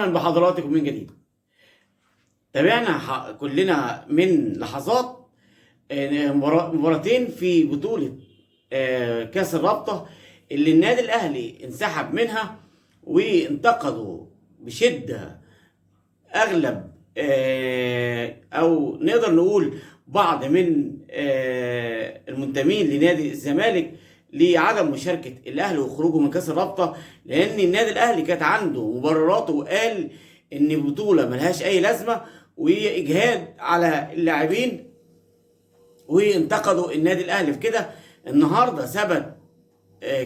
اهلا بحضراتكم من جديد. تابعنا كلنا من لحظات مباراتين في بطولة كاس الرابطة اللي النادي الاهلي انسحب منها، وانتقدوا بشدة اغلب او نقدر نقول بعض من المنتمين لنادي الزمالك لعدم مشاركة الاهلي وخروجه من كاس الرابطة، لان النادي الاهلي كانت عنده مبرراته وقال ان البطولة ملهاش اي لازمة واجهاد على اللاعبين، وانتقدوا النادي الاهلي في كده. النهارده ثبت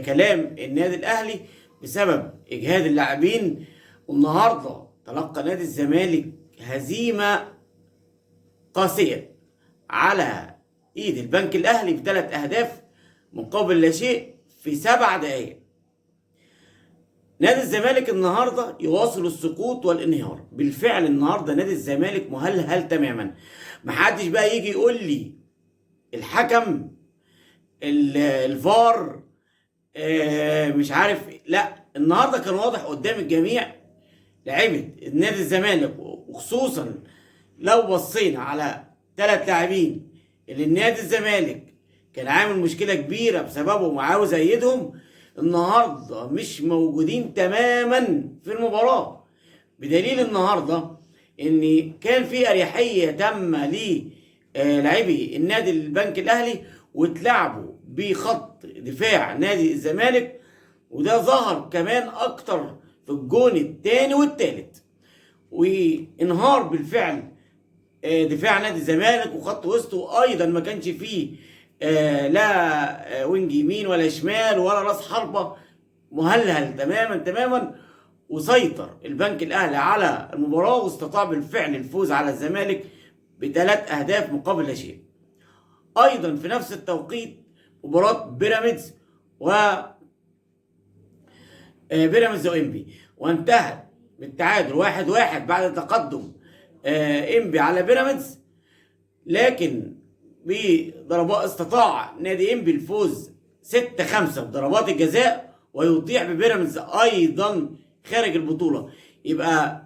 كلام النادي الاهلي بسبب اجهاد اللاعبين، والنهارده تلقى نادي الزمالك هزيمة قاسية على ايد البنك الاهلي ب3 اهداف مقابل لا شيء في 7 دقائق. نادي الزمالك النهارده يواصل السقوط والانهيار. بالفعل النهارده نادي الزمالك مهلهل تماما. محدش بقى يجي يقول لي الحكم الفار مش عارف، لا، النهارده كان واضح قدام الجميع لعيبه نادي الزمالك، وخصوصا لو بصينا على 3 لاعبين اللي النادي الزمالك كان عامل مشكله كبيره بسببهم وعاوز ايدهم، النهارده مش موجودين تماما في المباراه. بدليل النهارده ان كان في اريحيه تامه للاعبي النادي البنك الاهلي، واتلعبوا بخط دفاع نادي الزمالك، وده ظهر كمان اكتر في الجون الثاني والثالث. وانهار بالفعل دفاع نادي الزمالك، وخط وسطه ايضا ما كانش فيه لا وينج يمين ولا شمال ولا راس حربه، مهلهل تماما. وسيطر البنك الاهلي على المباراه، واستطاع بالفعل الفوز على الزمالك ب3 اهداف مقابل لا شيء. ايضا في نفس التوقيت مباراه بيراميدز وانبي، وانتهت بالتعادل 1-1 بعد تقدم انبي على بيراميدز، لكن بضربات استطاع نادي انبي الفوز 6-5 بضربات الجزاء، ويطيح ببيراميدز ايضا خارج البطوله. يبقى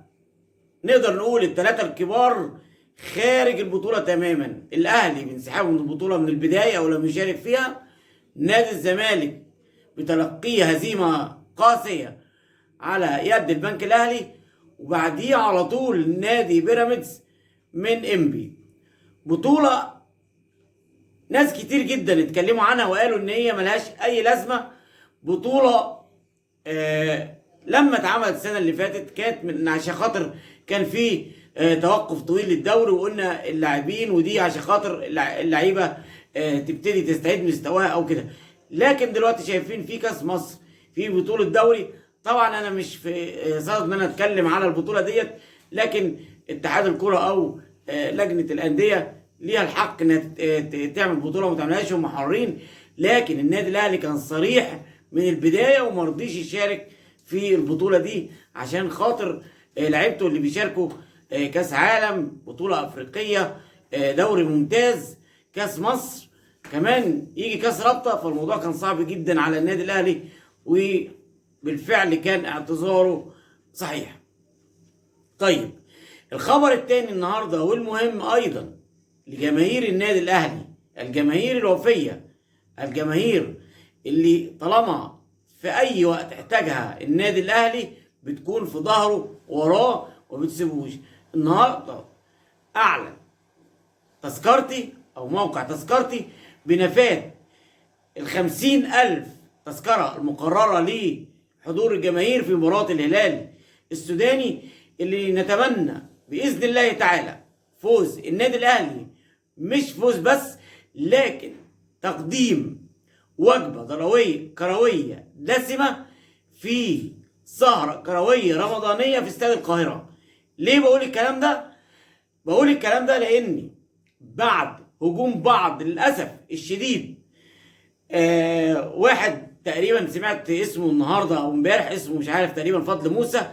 نقدر نقول ال3 الكبار خارج البطوله تماما. الاهلي بانسحابه من البطوله من البدايه او لم يشارك فيها، نادي الزمالك بتلقيه هزيمه قاسيه على يد البنك الاهلي، وبعديه على طول نادي بيراميدز من انبي. بطوله ناس كتير جدا اتكلموا عنها وقالوا ان هي ملهاش اي لازمه. بطوله لما اتعملت السنه اللي فاتت كانت من عشان خاطر كان في توقف طويل للدوري، وقلنا اللاعبين ودي عشان خاطر اللعيبه تبتدي تستعيد مستواها او كده. لكن دلوقتي شايفين في كاس مصر، في بطوله دوري. طبعا انا مش في صدد ان انا اتكلم على البطوله ديت، لكن اتحاد الكره او لجنه الانديه ليها الحق انها تعمل بطوله وما تعملهاش، هم حرين. لكن النادي الاهلي كان صريح من البدايه وما رضيش يشارك في البطوله دي عشان خاطر لعيبته اللي بيشاركوا كاس عالم، بطوله افريقيه، دوري ممتاز، كاس مصر، كمان يجي كاس رابطه. فالموضوع كان صعب جدا على النادي الاهلي، وبالفعل كان اعتذاره صحيح. طيب، الخبر الثاني النهارده والمهم ايضا لجماهير النادي الاهلي، الجماهير الوفيه، الجماهير اللي طالما في اي وقت احتاجها النادي الاهلي بتكون في ظهره وراه وبتسيبوش. النهارده اعلن تذكرتي او موقع تذكرتي بنفاذ ال50,000 تذكره المقرره لحضور الجماهير في مباراه الهلال السوداني، اللي نتمنى باذن الله تعالى فوز النادي الاهلي. مش فوز بس، لكن تقديم وجبه كرويه دسمه في سهره كرويه رمضانيه في استاد القاهره. ليه بقول الكلام ده؟ بقول الكلام ده لاني بعد هجوم بعض للاسف الشديد، واحد تقريبا سمعت اسمه النهارده او امبارح، اسمه مش عارف، تقريبا فضل موسى،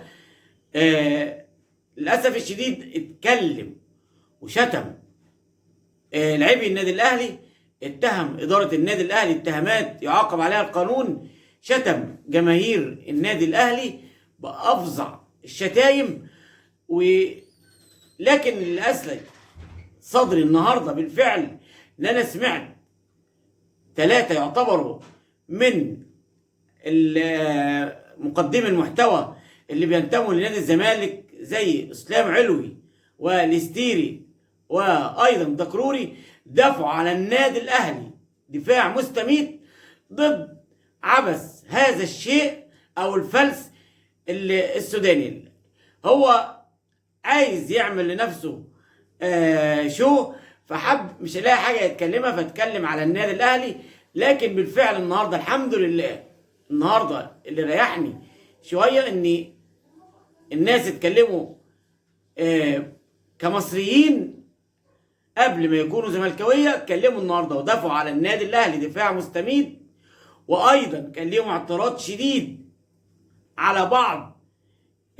للاسف الشديد اتكلم وشتم لاعبي النادي الاهلي، اتهم اداره النادي الاهلي اتهامات يعاقب عليها القانون، شتم جماهير النادي الاهلي بافظع الشتايم، لكن للأسف صدري النهارده بالفعل ان انا سمعت 3 يعتبروا من مقدمي المحتوى اللي بينتموا لنادي الزمالك زي اسلام علوي والاستيري وايضا دكروري دافعوا على النادي الاهلي دفاع مستميت ضد عبث هذا الشيء او الفلس السوداني. هو عايز يعمل لنفسه شو، فحب مش لاقي حاجه يتكلمها فاتكلم على النادي الاهلي. لكن بالفعل النهارده الحمد لله، النهارده اللي ريحني شويه ان الناس اتكلموا كمصريين قبل ما يكونوا زملكاويه، اتكلموا النهارده ودافعوا على النادي الاهلي دفاع مستميت، وايضا كان ليهم اعتراض شديد على بعض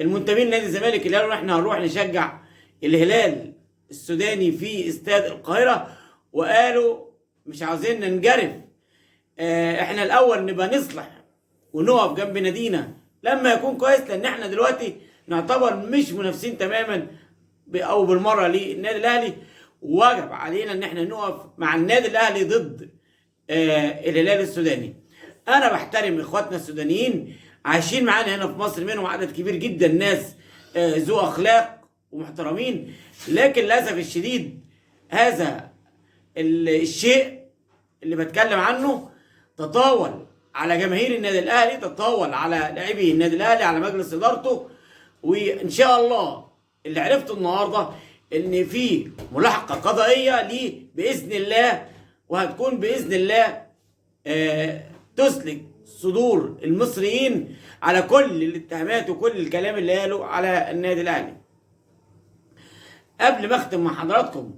المنتمين لنادي الزمالك اللي قالوا احنا هنروح نشجع الهلال السوداني في استاد القاهره، وقالوا مش عاوزين ننجرف، احنا الاول نبقى نصلح ونقف جنب نادينا لما يكون كويس، لان احنا دلوقتي نعتبر مش منافسين تماما او بالمره للنادي الاهلي، وواجب علينا ان احنا نقف مع النادي الاهلي ضد الهلال السوداني. انا بحترم اخواتنا السودانيين عايشين معانا هنا في مصر، منهم عدد كبير جدا ناس ذو اخلاق ومحترمين، لكن للاسف الشديد هذا الشيء اللي بتكلم عنه تطاول على جماهير النادي الاهلي، تطاول على لاعبي النادي الاهلي، على مجلس ادارته. وان شاء الله اللي عرفته النهارده ان في ملاحقه قضائيه ليه باذن الله، وهتكون باذن الله تسلك صدور المصريين على كل الاتهامات وكل الكلام اللي قاله على النادي الاهلي. قبل ما اختم مع حضراتكم،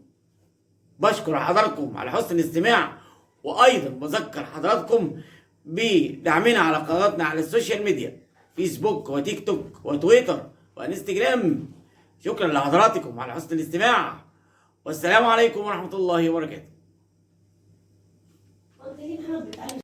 بشكر حضراتكم على حسن الاستماع، وايضا بذكر حضراتكم بدعمنا على قناتنا على السوشيال ميديا، فيسبوك وتيك توك وتويتر وانستجرام. شكرا لحضراتكم على حسن الاستماع، والسلام عليكم ورحمة الله وبركاته.